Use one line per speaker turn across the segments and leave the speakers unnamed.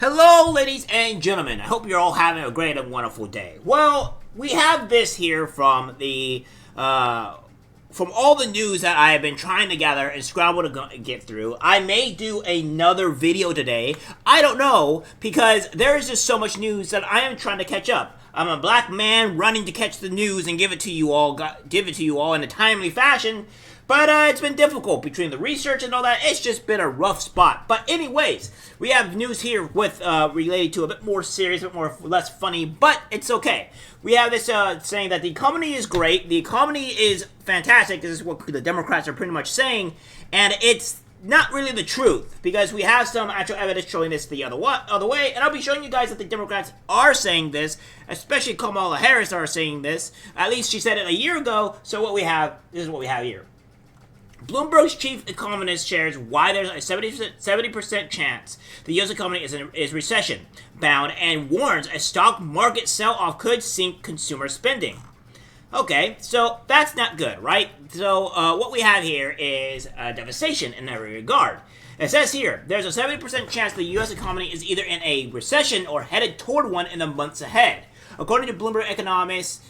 Hello, ladies and gentlemen. I hope you're all having a great and wonderful day. Well, we have this here from from all the news that I have been trying to gather and scramble to get through. I may do another video today. I don't know, because there is just so much news that I am trying to catch up. I'm a black man running to catch the news and give it to you all in a timely fashion. But it's been difficult between the research and all that. It's just been a rough spot. But anyways, we have news here with related to a bit more serious, a bit more less funny, but it's okay. We have this saying that the economy is great, the economy is fantastic. This is what the Democrats are pretty much saying, and it's not really the truth, because we have some actual evidence showing this the other way, and I'll be showing you guys that the Democrats are saying this, especially Kamala Harris are saying this. At least she said it a year ago. So what we have, this is what we have here. Bloomberg's chief economist shares why there's a 70% chance the U.S. economy is recession-bound and warns a stock market sell-off could sink consumer spending. Okay, so that's not good, right? So what we have here is devastation in every regard. It says here, there's a 70% chance the U.S. economy is either in a recession or headed toward one in the months ahead, according to Bloomberg economics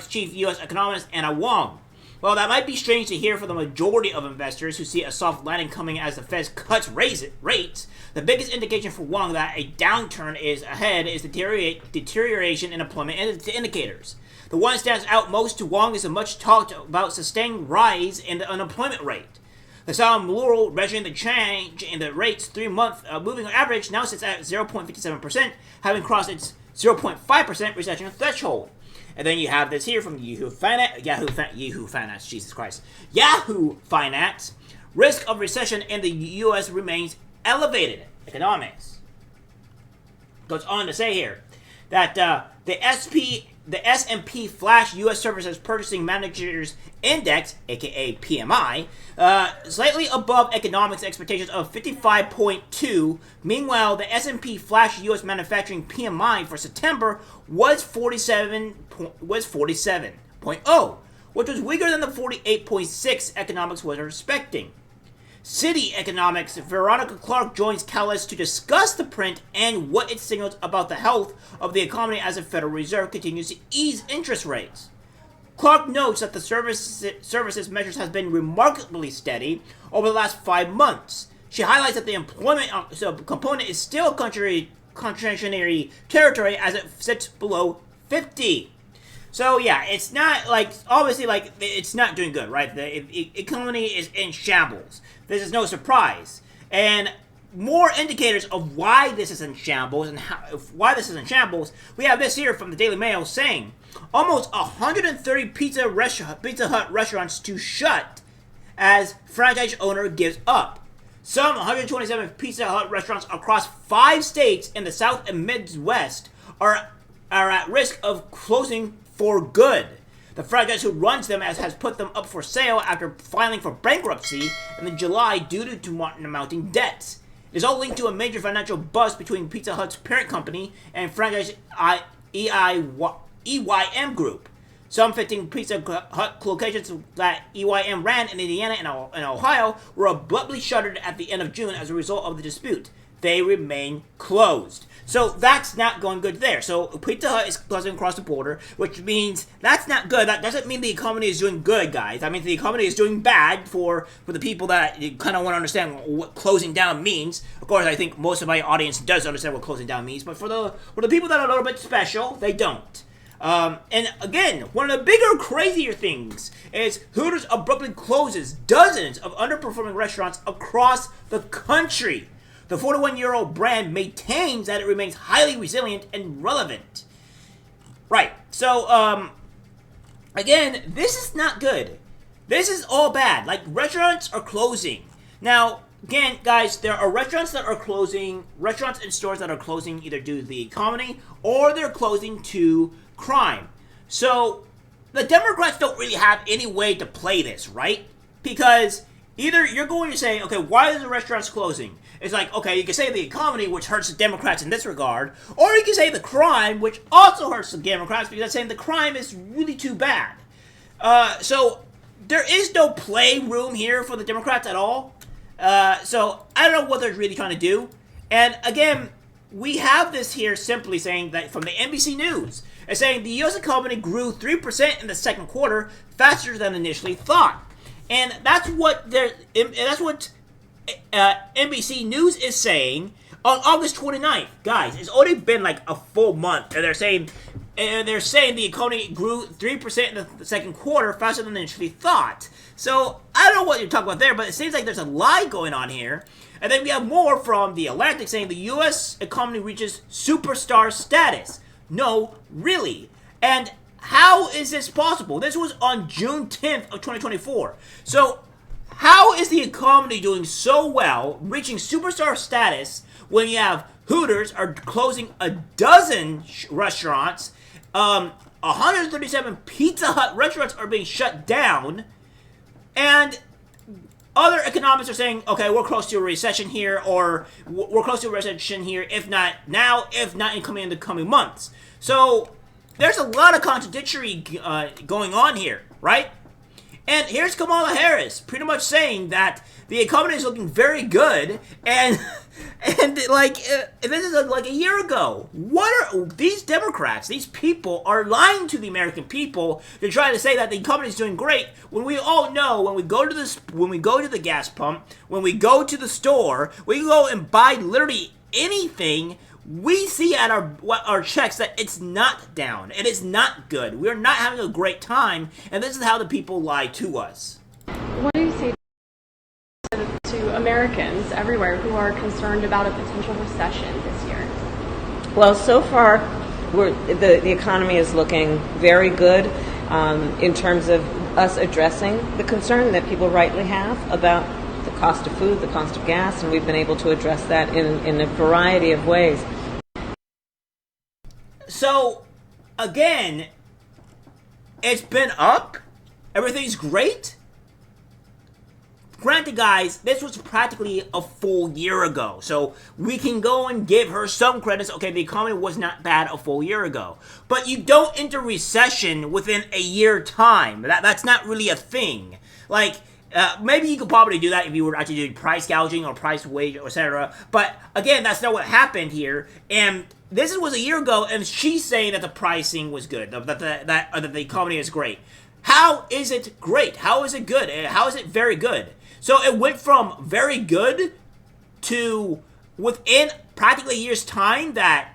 chief U.S. economist Anna Wong. Well, that might be strange to hear for the majority of investors who see a soft landing coming as the Fed cuts rates. The biggest indication for Wong that a downturn is ahead is deterioration in employment indicators. The one that stands out most to Wong is the much talked about sustained rise in the unemployment rate. The Sound Mural measuring the change in the rate's 3-month moving average now sits at 0.57%, having crossed its 0.5% recession threshold. And then you have this here from Yahoo Finance, Jesus Christ. Yahoo Finance, risk of recession in the U.S. remains elevated. Economics goes on to say here that the S&P Flash U.S. Services Purchasing Managers Index, aka PMI, slightly above economics expectations of 55.2. Meanwhile, the S&P Flash U.S. Manufacturing PMI for September was 47.0, which was weaker than the 48.6 economics was expecting. City Economics' Veronica Clark joins Callis to discuss the print and what it signals about the health of the economy as the Federal Reserve continues to ease interest rates. Clark notes that the services measures has been remarkably steady over the last 5 months. She highlights that the employment component is still contractionary territory as it sits below 50. So yeah, it's not like, obviously, like, it's not doing good, right? The economy is in shambles. This is no surprise. And more indicators of why this is in shambles and why this is in shambles, we have this here from the Daily Mail saying almost 130 Pizza Hut restaurants to shut as franchise owner gives up. Some 127 Pizza Hut restaurants across 5 states in the South and Midwest are at risk of closing for good. The franchise who runs them has put them up for sale after filing for bankruptcy in July due to mounting debts. It is all linked to a major financial bust between Pizza Hut's parent company and franchise EYM Group. Some 15 Pizza Hut locations that EYM ran in Indiana and Ohio were abruptly shuttered at the end of June as a result of the dispute. They remain closed. So that's not going good there. So Pizza Hut is closing across the border, which means that's not good. That doesn't mean the economy is doing good, guys. I mean, the economy is doing bad for the people that kind of want to understand what closing down means. Of course, I think most of my audience does understand what closing down means, but for the people that are a little bit special, they don't. And again, one of the bigger, crazier things is Hooters abruptly closes dozens of underperforming restaurants across the country. The 41-year-old brand maintains that it remains highly resilient and relevant. Right. So, again, this is not good. This is all bad. Like, restaurants are closing. Now, again, guys, there are restaurants that are closing, restaurants and stores that are closing either due to the economy or they're closing to crime. So, the Democrats don't really have any way to play this, right? Because either you're going to say, okay, why are the restaurants closing? It's like, okay, you can say the economy, which hurts the Democrats in this regard, or you can say the crime, which also hurts the Democrats, because that's saying the crime is really too bad. So there is no play room here for the Democrats at all. So I don't know what they're really trying to do. And again, we have this here simply saying that from the NBC News. It's saying the U.S. economy grew 3% in the second quarter, faster than initially thought. And that's what NBC News is saying on August 29th. Guys, it's already been like a full month, and they're saying the economy grew 3% in the second quarter, faster than initially thought. So I don't know what you're talking about there, but it seems like there's a lie going on here. And then we have more from The Atlantic saying the U.S. economy reaches superstar status. No, really. And how is this possible? This was on June 10th of 2024. So how is the economy doing so well, reaching superstar status, when you have Hooters are closing a dozen restaurants, 137 Pizza Hut restaurants are being shut down, and other economists are saying, okay, we're close to a recession here, or we're close to a recession here, if not now, if not in the coming months. So there's a lot of contradictory going on here, right? And here's Kamala Harris pretty much saying that the economy is looking very good, and like this is like a year ago. What are these Democrats? These people are lying to the American people to try to say that the economy is doing great, when we all know when we go to the gas pump, when we go to the store, we go and buy literally anything. We see at our checks that it's not down. It is not good. We're not having a great time, and this is how the people lie to us.
What do you say to Americans everywhere who are concerned about a potential recession this year?
Well, so far, the economy is looking very good in terms of us addressing the concern that people rightly have about the cost of food, the cost of gas, and we've been able to address that in a variety of ways.
So, again, it's been up. Everything's great. Granted, guys, this was practically a full year ago, so we can go and give her some credits. Okay, the economy was not bad a full year ago. But you don't enter recession within a year time. That's not really a thing. Like, maybe you could probably do that if you were actually doing price gouging or price wage, etc. But again, that's not what happened here. And this was a year ago, and she's saying that the pricing was good, that the economy is great. How is it great? How is it good? How is it very good? So it went from very good to within practically a year's time that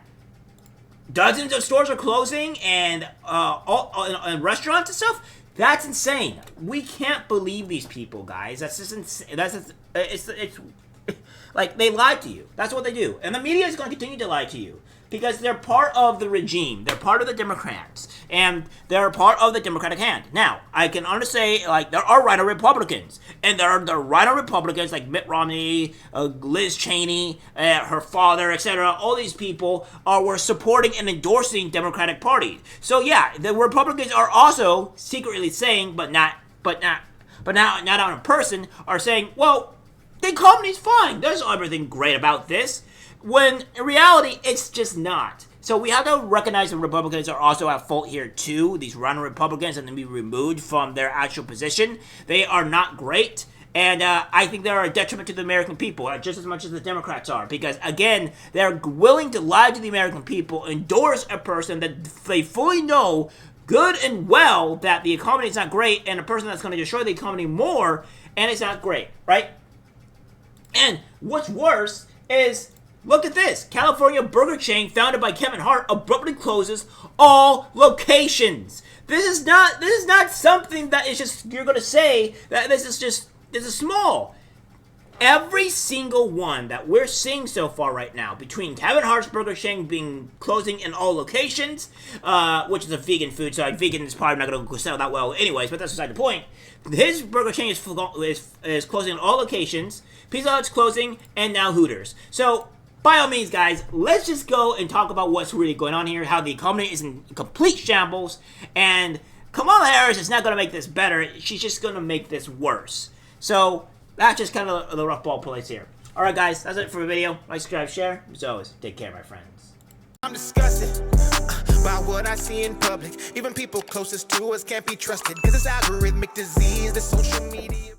dozens of stores are closing and restaurants and stuff. That's insane. We can't believe these people, guys. That's just insane. It's like they lied to you. That's what they do. And the media is going to continue to lie to you because they're part of the regime. They're part of the Democrats. And they're part of the Democratic hand. Now, I can understand, like, there are rhino Republicans. And there are the rhino Republicans like Mitt Romney, Liz Cheney, her father, etc. All these people were supporting and endorsing Democratic Party. So yeah, the Republicans are also secretly saying, but not on a person, are saying, well, the economy's fine. There's everything great about this. When in reality, it's just not. So we have to recognize the Republicans are also at fault here too. These rhino Republicans and then be removed from their actual position. They are not great. And I think they are a detriment to the American people, just as much as the Democrats are. Because, again, they're willing to lie to the American people, endorse a person that they fully know good and well that the economy is not great, and a person that's going to destroy the economy more, and it's not great, right? And what's worse is, look at this. California burger chain founded by Kevin Hart abruptly closes all locations. This is not something that is just, you're going to say that this is small. Every single one that we're seeing so far right now, between Kevin Hart's burger chain closing in all locations, which is a vegan food, so vegan is probably not going to sell that well anyways, but that's beside the point. His burger chain is closing in all locations, Pizza Hut's closing, and now Hooters. So, by all means, guys, let's just go and talk about what's really going on here, how the economy is in complete shambles, and Kamala Harris is not going to make this better, she's just going to make this worse. So, that's just kind of the rough ball place here. Alright, guys, that's it for the video. Like, subscribe, share. As always, take care, my friends.
I'm disgusted by what I see in public. Even people closest to us can't be trusted, 'cause it's algorithmic disease, the social media.